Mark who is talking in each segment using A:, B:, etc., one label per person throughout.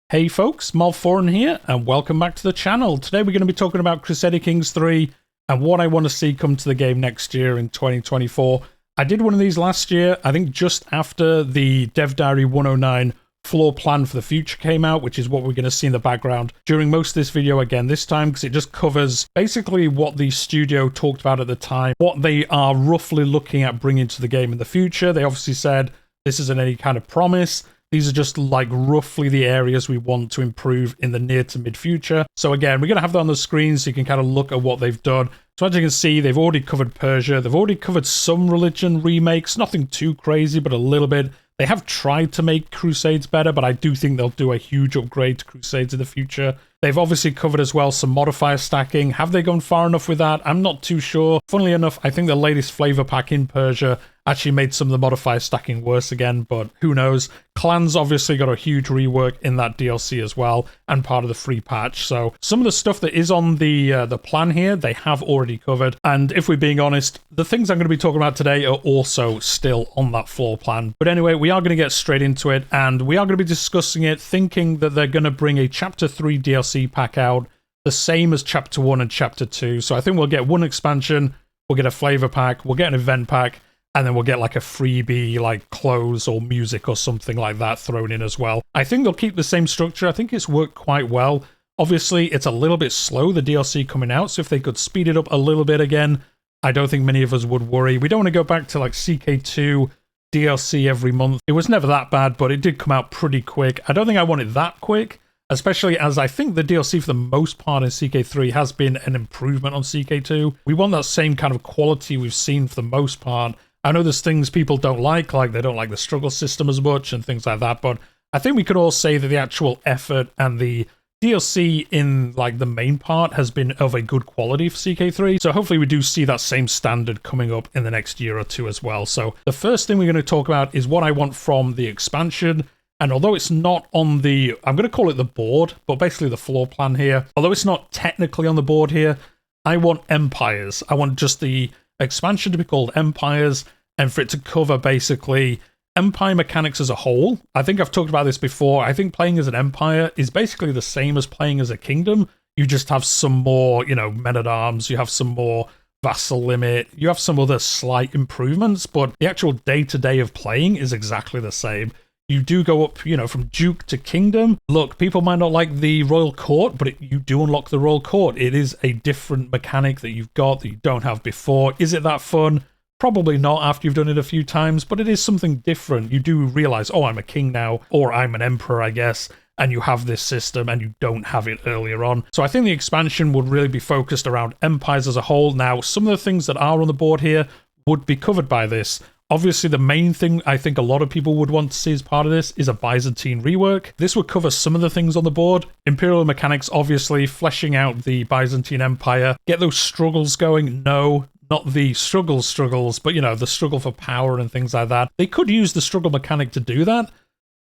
A: Hey folks, Malforian here, and welcome back to the channel. Today we're going to be talking about Crusader Kings 3 and what I want to see come to the game next year in 2024. I did one of these last year, I think just after the Dev Diary 109 floor plan for the future came out, which is what we're going to see in the background during most of this video again this time, because it just covers basically what the studio talked about at the time, what they are roughly looking at bringing to the game in the future. They obviously said this isn't any kind of promise. These are just like roughly the areas we want to improve in the near to mid future. So again, we're going to have that on the screen so you can kind of look at what they've done. So as you can see, they've already covered Persia. They've already covered some religion remakes, nothing too crazy, but a little bit. They have tried to make Crusades better, but I do think they'll do a huge upgrade to Crusades in the future. They've obviously covered as well some modifier stacking. Have they gone far enough with that? I'm not too sure. Funnily enough, I think the latest flavor pack in Persia actually made some of the modifier stacking worse again, but who knows. Clans obviously got a huge rework in that DLC as well, and part of the free patch. So some of the stuff that is on the plan here, they have already covered. And if we're being honest, the things I'm going to be talking about today are also still on that floor plan. But anyway, we are going to get straight into it, and we are going to be discussing it, thinking that they're going to bring a Chapter 3 DLC pack out, the same as Chapter 1 and Chapter 2. So I think we'll get one expansion, we'll get a flavor pack, we'll get an event pack, and then we'll get like a freebie, like clothes or music or something like that thrown in as well. I think they'll keep the same structure. I think it's worked quite well. Obviously, it's a little bit slow, the DLC coming out, so if they could speed it up a little bit again, I don't think many of us would worry. We don't want to go back to like CK2 DLC every month. It was never that bad, but it did come out pretty quick. I don't think I want it that quick, especially as I think the DLC for the most part in CK3 has been an improvement on CK2. We want that same kind of quality we've seen for the most part. I know there's things people don't like they don't like the struggle system as much and things like that, but I think we could all say that the actual effort and the DLC in like the main part has been of a good quality for CK3, so hopefully we do see that same standard coming up in the next year or two as well. So the first thing we're going to talk about is what I want from the expansion. And although it's not on the, I'm going to call it the board, but basically the floor plan here, although it's not technically on the board here, I want empires. I want just the expansion to be called empires, and for it to cover basically empire mechanics as a whole. I think I've talked about this before. I think playing as an empire is basically the same as playing as a kingdom. You just have some more, men-at-arms, you have some more vassal limit, you have some other slight improvements, but the actual day-to-day of playing is exactly the same. You do go up, from duke to kingdom. Look, people might not like the royal court, but you do unlock the royal court. It is a different mechanic that you've got that you don't have before. Is it that fun? Probably not after you've done it a few times, but it is something different. You do realize, oh, I'm a king now, or I'm an emperor, I guess, and you have this system and you don't have it earlier on. So I think the expansion would really be focused around empires as a whole. Now, some of the things that are on the board here would be covered by this. Obviously, the main thing I think a lot of people would want to see as part of this is a Byzantine rework. This would cover some of the things on the board. Imperial mechanics, obviously, fleshing out the Byzantine Empire. Get those struggles going? No. Not the struggles, but, the struggle for power and things like that. They could use the struggle mechanic to do that.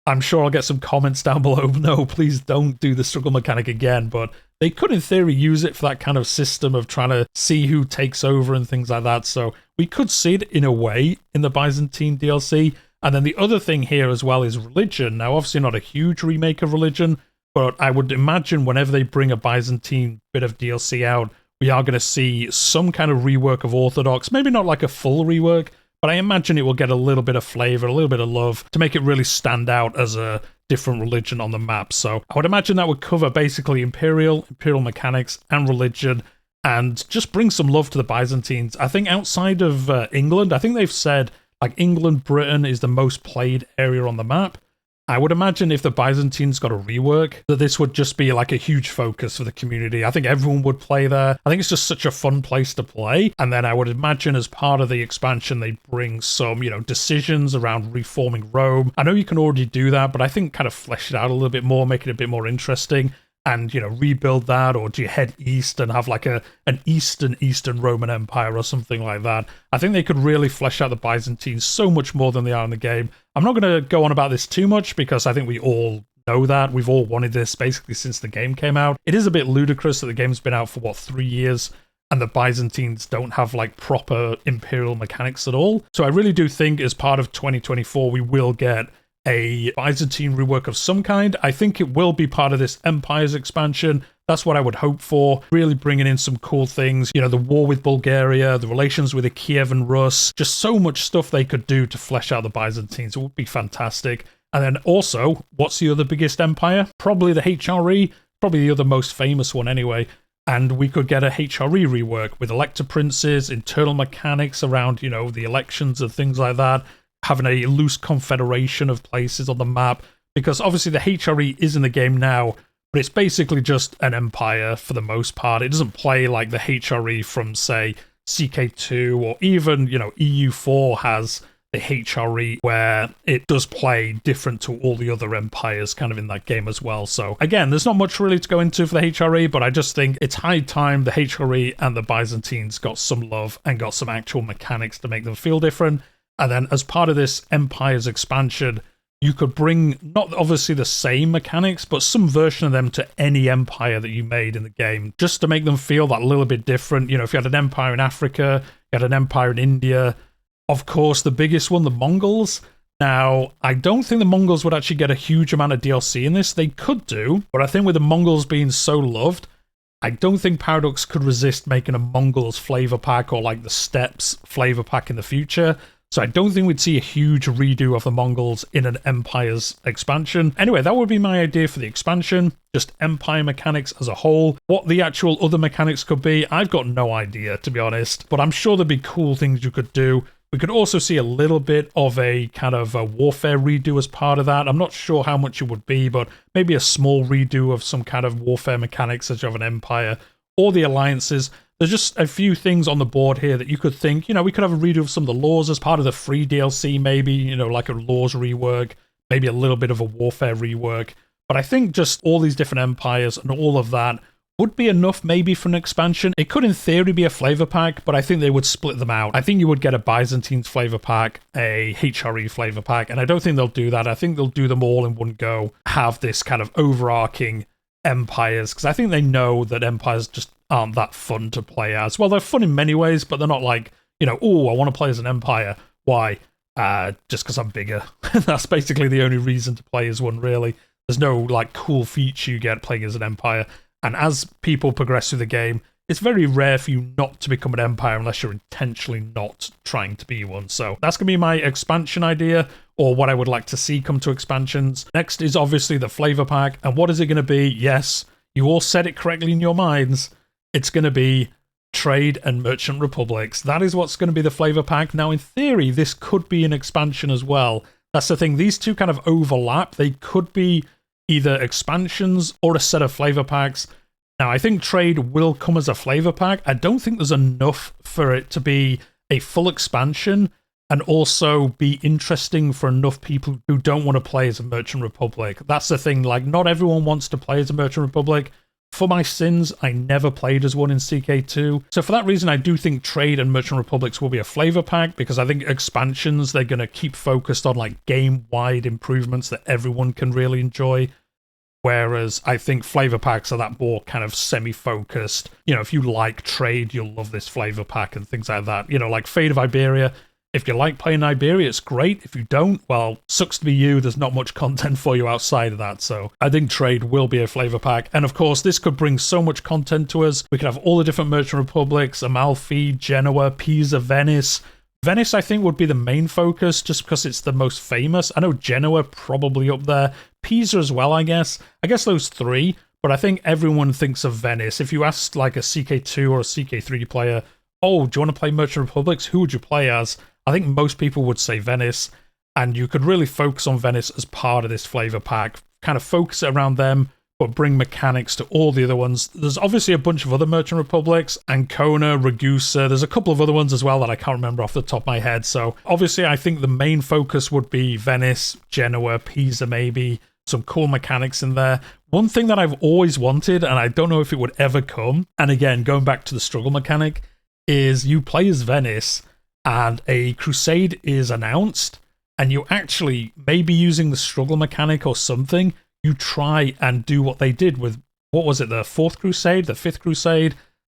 A: I'm sure I'll get some comments down below. No, please don't do the struggle mechanic again. But they could, in theory, use it for that kind of system of trying to see who takes over and things like that. So we could see it in a way in the Byzantine DLC. And then the other thing here as well is religion. Now, obviously not a huge remake of religion, but I would imagine whenever they bring a Byzantine bit of DLC out, we are going to see some kind of rework of Orthodox. Maybe not like a full rework, but I imagine it will get a little bit of flavor, a little bit of love to make it really stand out as a different religion on the map. So I would imagine that would cover basically imperial mechanics and religion, and just bring some love to the Byzantines. I think outside of England, I think they've said like England, Britain is the most played area on the map. I would imagine if the Byzantines got a rework, that this would just be like a huge focus for the community. I think everyone would play there. I think it's just such a fun place to play. And then I would imagine as part of the expansion, they'd bring some, decisions around reforming Rome. I know you can already do that, but I think kind of flesh it out a little bit more, make it a bit more interesting. And, rebuild that, or do you head east and have like an Eastern Roman Empire or something like that? I think they could really flesh out the Byzantines so much more than they are in the game. I'm not going to go on about this too much because I think we all know that. We've all wanted this basically since the game came out. It is a bit ludicrous that the game's been out for, 3 years? And the Byzantines don't have like proper imperial mechanics at all. So I really do think as part of 2024, we will get a Byzantine rework of some kind. I think it will be part of this Empires expansion. That's what I would hope for. Really bringing in some cool things. You know, the war with Bulgaria, the relations with the Kiev and Rus. Just so much stuff they could do to flesh out the Byzantines. It would be fantastic. And then also, what's the other biggest empire? Probably the HRE. Probably the other most famous one anyway. And we could get a HRE rework with elector princes, internal mechanics around, you know, the elections and things like that. Having a loose confederation of places on the map. Because obviously the HRE is in the game now, but it's basically just an empire for the most part. It doesn't play like the HRE from, say, CK2 or even, you know, EU4 has the HRE where it does play different to all the other empires kind of in that game as well. So again, there's not much really to go into for the HRE, but I just think it's high time the HRE and the Byzantines got some love and got some actual mechanics to make them feel different. And then as part of this Empires expansion, you could bring, not obviously the same mechanics, but some version of them to any empire that you made in the game, just to make them feel that little bit different. You know, if you had an empire in Africa, you had an empire in India, of course, the biggest one, the Mongols. Now, I don't think the Mongols would actually get a huge amount of DLC in this. They could do, but I think with the Mongols being so loved, I don't think Paradox could resist making a Mongols flavor pack or like the Steppes flavor pack in the future. So I don't think we'd see a huge redo of the Mongols in an Empires expansion. Anyway, that would be my idea for the expansion. Just Empire mechanics as a whole. What the actual other mechanics could be, I've got no idea, to be honest. But I'm sure there'd be cool things you could do. We could also see a little bit of a kind of a warfare redo as part of that. I'm not sure how much it would be, but maybe a small redo of some kind of warfare mechanics such as an empire or the alliances. There's just a few things on the board here that you could think, you know, we could have a redo of some of the laws as part of the free DLC, maybe, you know, like a laws rework, maybe a little bit of a warfare rework. But I think just all these different empires and all of that would be enough maybe for an expansion. It could in theory be a flavor pack, but I think they would split them out. I think you would get a Byzantines flavor pack, a HRE flavor pack, and I don't think they'll do that. I think they'll do them all in one go, have this kind of overarching empires, because I think they know that empires just aren't that fun to play as. Well, they're fun in many ways, but they're not like, you know, oh, I want to play as an empire. Why? Just because I'm bigger. That's basically the only reason to play as one, really. There's no, like, cool feature you get playing as an empire. And as people progress through the game, it's very rare for you not to become an empire unless you're intentionally not trying to be one. So that's going to be my expansion idea, or what I would like to see come to expansions. Next is obviously the flavor pack. And what is it going to be? Yes, you all said it correctly in your minds. It's going to be Trade and Merchant Republics. That is what's going to be the flavor pack. Now, in theory, this could be an expansion as well. That's the thing. These two kind of overlap. They could be either expansions or a set of flavor packs. Now, I think Trade will come as a flavor pack. I don't think there's enough for it to be a full expansion and also be interesting for enough people who don't want to play as a Merchant Republic. That's the thing. Like, not everyone wants to play as a Merchant Republic. For my sins, I never played as one in CK2. So for that reason, I do think Trade and Merchant Republics will be a flavor pack, because I think expansions, they're going to keep focused on like game-wide improvements that everyone can really enjoy. Whereas I think flavor packs are that more kind of semi-focused. You know, if you like Trade, you'll love this flavor pack and things like that. You know, like Fate of Iberia. If you like playing Iberia, it's great. If you don't, well, sucks to be you. There's not much content for you outside of that. So I think Trade will be a flavor pack. And of course, this could bring so much content to us. We could have all the different Merchant Republics, Amalfi, Genoa, Pisa, Venice. Venice, I think, would be the main focus just because it's the most famous. I know Genoa probably up there. Pisa as well, I guess. I guess those three. But I think everyone thinks of Venice. If you ask like a CK2 or a CK3 player, oh, do you want to play Merchant Republics? Who would you play as? I think most people would say Venice, and you could really focus on Venice as part of this flavor pack, kind of focus it around them, but bring mechanics to all the other ones. There's obviously a bunch of other Merchant Republics, Ancona, Ragusa, there's a couple of other ones as well that I can't remember off the top of my head, so obviously I think the main focus would be Venice, Genoa, Pisa maybe, some cool mechanics in there. One thing that I've always wanted, and I don't know if it would ever come, and again, going back to the struggle mechanic, is you play as Venice, and a crusade is announced, and you actually, maybe using the struggle mechanic or something, you try and do what they did with, what was it, the 4th crusade, the 5th crusade?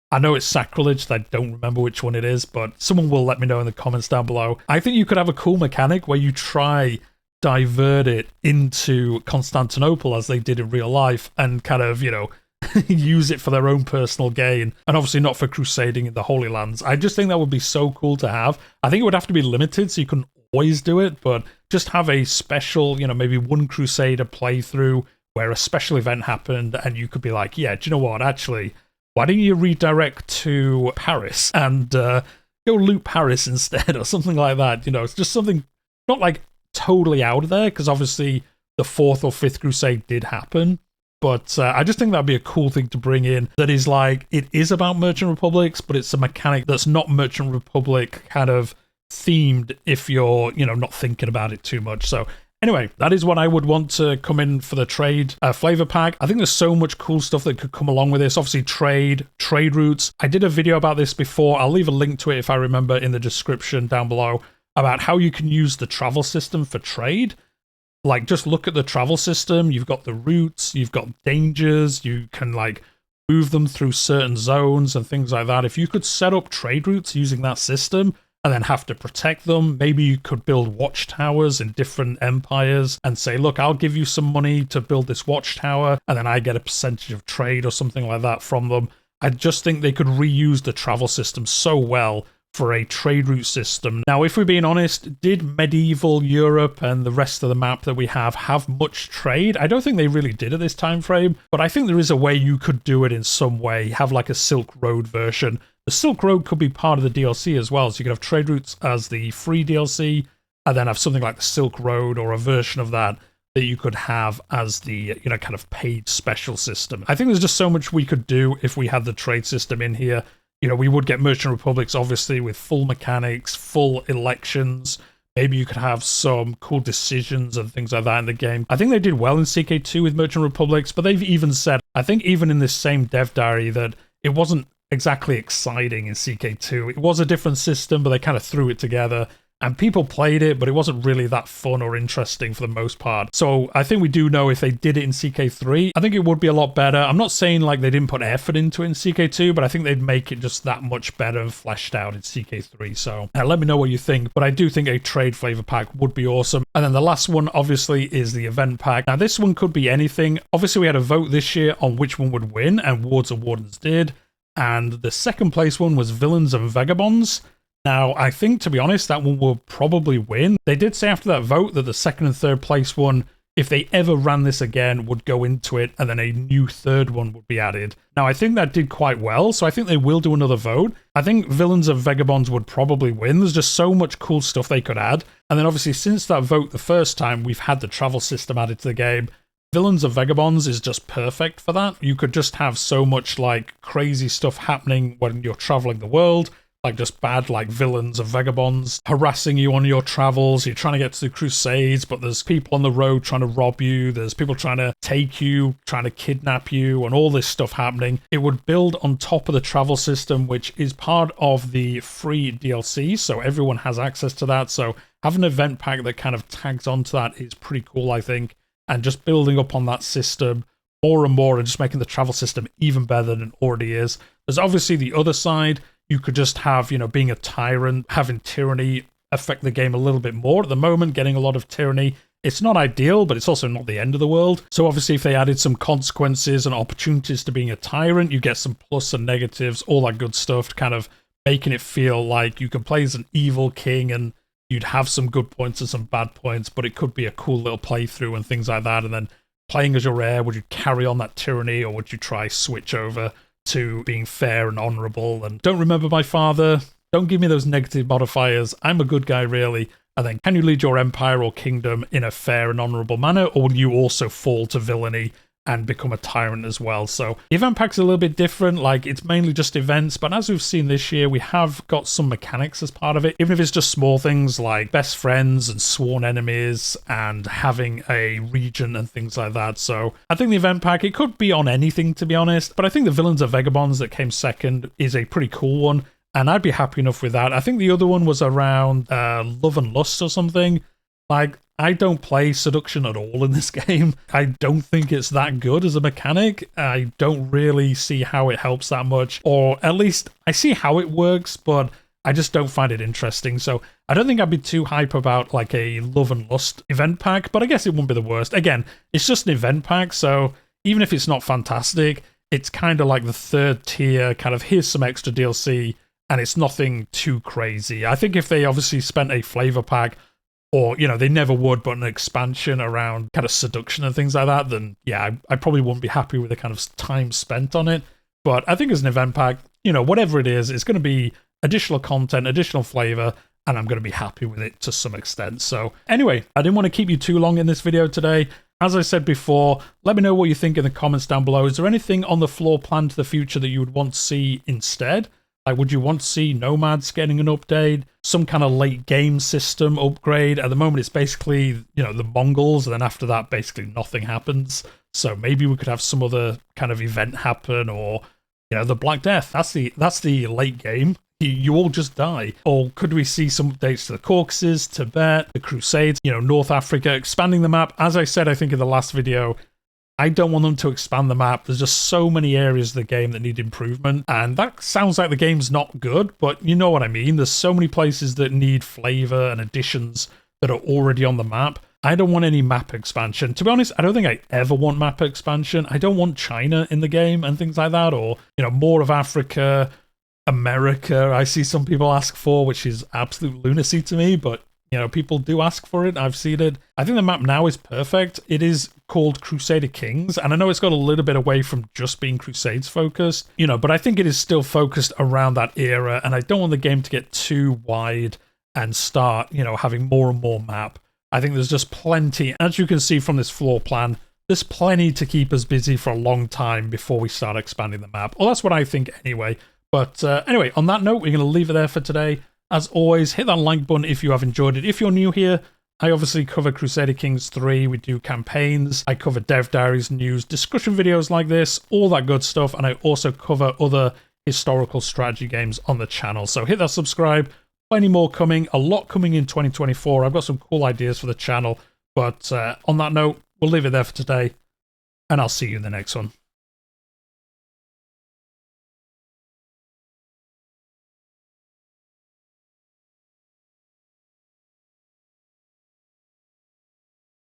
A: I know it's sacrilege, I don't remember which one it is, but someone will let me know in the comments down below. I think you could have a cool mechanic where you try divert it into Constantinople as they did in real life and kind of, use it for their own personal gain, and obviously not for crusading in the Holy Lands. I just think that would be so cool to have. I think it would have to be limited so you couldn't always do it, but just have a special, maybe one Crusader playthrough where a special event happened and you could be like, yeah, do you know what, actually, why don't you redirect to Paris and go loot Paris instead, or something like that. It's just something not like totally out there, because obviously the 4th or 5th Crusade did happen. But I just think that'd be a cool thing to bring in that is like, it is about Merchant Republics, but it's a mechanic that's not Merchant Republic kind of themed if you're, not thinking about it too much. So anyway, that is what I would want to come in for the trade flavor pack. I think there's so much cool stuff that could come along with this. Obviously, trade routes. I did a video about this before. I'll leave a link to it if I remember in the description down below about how you can use the travel system for trade. Like, just look at the travel system. You've got the routes, you've got dangers, you can like move them through certain zones and things like that. If you could set up trade routes using that system and then have to protect them, maybe you could build watchtowers in different empires and say, look, I'll give you some money to build this watchtower and then I get a percentage of trade or something like that from them. I just think they could reuse the travel system so well for a trade route system. Now, if we're being honest, did medieval Europe and the rest of the map that we have much trade? I don't think they really did at this time frame, but I think there is a way you could do it in some way, have like a Silk Road version. The Silk Road could be part of the DLC as well, so you could have trade routes as the free DLC, and then have something like the Silk Road or a version of that you could have as the, kind of paid special system. I think there's just so much we could do if we had the trade system in here. We would get Merchant Republics, obviously, with full mechanics, full elections. Maybe you could have some cool decisions and things like that in the game. I think they did well in CK2 with Merchant Republics, but they've even said, I think even in this same dev diary, that it wasn't exactly exciting in CK2. It was a different system, but they kind of threw it together. And people played it, but it wasn't really that fun or interesting for the most part. So I think we do know if they did it in CK3, I think it would be a lot better. I'm not saying like they didn't put effort into it in CK2, but I think they'd make it just that much better and fleshed out in CK3. So let me know what you think. But I do think a trade flavor pack would be awesome. And then the last one, obviously, is the event pack. Now, this one could be anything. Obviously, we had a vote this year on which one would win, and Wards of Wardens did. And the second place one was Villains and Vagabonds. Now, I think, to be honest, that one will probably win. They did say after that vote that the second and third place one, if they ever ran this again, would go into it, and then a new third one would be added. Now, I think that did quite well, so I think they will do another vote. I think Villains of Vagabonds would probably win. There's just so much cool stuff they could add. And then, obviously, since that vote the first time, we've had the travel system added to the game. Villains of Vagabonds is just perfect for that. You could just have so much, like, crazy stuff happening when you're traveling the world. Like just bad like villains of vagabonds harassing you on your travels. You're trying to get to the Crusades, but there's people on the road trying to rob you. There's people trying to take you, trying to kidnap you, and all this stuff happening. It would build on top of the travel system, which is part of the free DLC, so everyone has access to that. So having an event pack that kind of tags onto that is pretty cool, I think. And just building up on that system more and more and just making the travel system even better than it already is. There's obviously the other side. You could just have, being a tyrant, having tyranny affect the game a little bit more. At the moment, getting a lot of tyranny, it's not ideal, but it's also not the end of the world. So obviously, if they added some consequences and opportunities to being a tyrant, you get some plus and negatives, all that good stuff, kind of making it feel like you can play as an evil king and you'd have some good points and some bad points, but it could be a cool little playthrough and things like that. And then playing as your heir, would you carry on that tyranny or would you try switch over to being fair and honourable and don't remember my father, don't give me those negative modifiers, I'm a good guy really, and then can you lead your empire or kingdom in a fair and honourable manner, or will you also fall to villainy and become a tyrant as well? So the event pack's a little bit different, like it's mainly just events, but as we've seen this year, we have got some mechanics as part of it, even if it's just small things like best friends and sworn enemies and having a region and things like that. So I think the event pack, it could be on anything to be honest, but I think the Villains of Vagabonds that came second is a pretty cool one, and I'd be happy enough with that. I think the other one was around Love and Lust or something. Like, I don't play seduction at all in this game. I don't think it's that good as a mechanic. I don't really see how it helps that much, or at least I see how it works, but I just don't find it interesting. So I don't think I'd be too hype about like a Love and Lust event pack, but I guess it wouldn't be the worst. Again, it's just an event pack, so even if it's not fantastic, it's kind of like the third tier, kind of here's some extra DLC, and it's nothing too crazy. I think if they obviously spent a flavor pack, or, you know, they never would, but an expansion around kind of seduction and things like that, then yeah, I probably wouldn't be happy with the kind of time spent on it. But I think as an event pack, you know, whatever it is, it's going to be additional content, additional flavor, and I'm going to be happy with it to some extent. So anyway, I didn't want to keep you too long in this video today. As I said before, let me know what you think in the comments down below. Is there anything on the floor plan to the future that you would want to see instead? Like, would you want to see Nomads getting an update? Some kind of late game system upgrade? At the moment, it's basically, you know, the Mongols, and then after that, basically nothing happens. So maybe we could have some other kind of event happen, or, you know, the Black Death. That's the late game. You all just die. Or could we see some updates to the Caucasus, Tibet, the Crusades, you know, North Africa, expanding the map? As I said, I think in the last video, I don't want them to expand the map. There's just so many areas of the game that need improvement. And that sounds like the game's not good, but you know what I mean. There's so many places that need flavor and additions that are already on the map. I don't want any map expansion. To be honest, I don't think I ever want map expansion. I don't want China in the game and things like that, or, you know, more of Africa, America, I see some people ask for, which is absolute lunacy to me, but, you know, people do ask for it. I've seen it. I think the map now is perfect. It is called Crusader Kings, and I know it's got a little bit away from just being Crusades focused, you know, but I think it is still focused around that era, and I don't want the game to get too wide and start, you know, having more and more map. I think there's just plenty, as you can see from this floor plan, there's plenty to keep us busy for a long time before we start expanding the map. Well, that's what I think anyway. But anyway, on that note, we're going to leave it there for today. As always, hit that like button if you have enjoyed it. If you're new here, I obviously cover Crusader Kings 3. We do campaigns. I cover dev diaries, news, discussion videos like this, all that good stuff. And I also cover other historical strategy games on the channel. So hit that subscribe. Plenty more coming. A lot coming in 2024. I've got some cool ideas for the channel. But on that note, we'll leave it there for today. And I'll see you in the next one.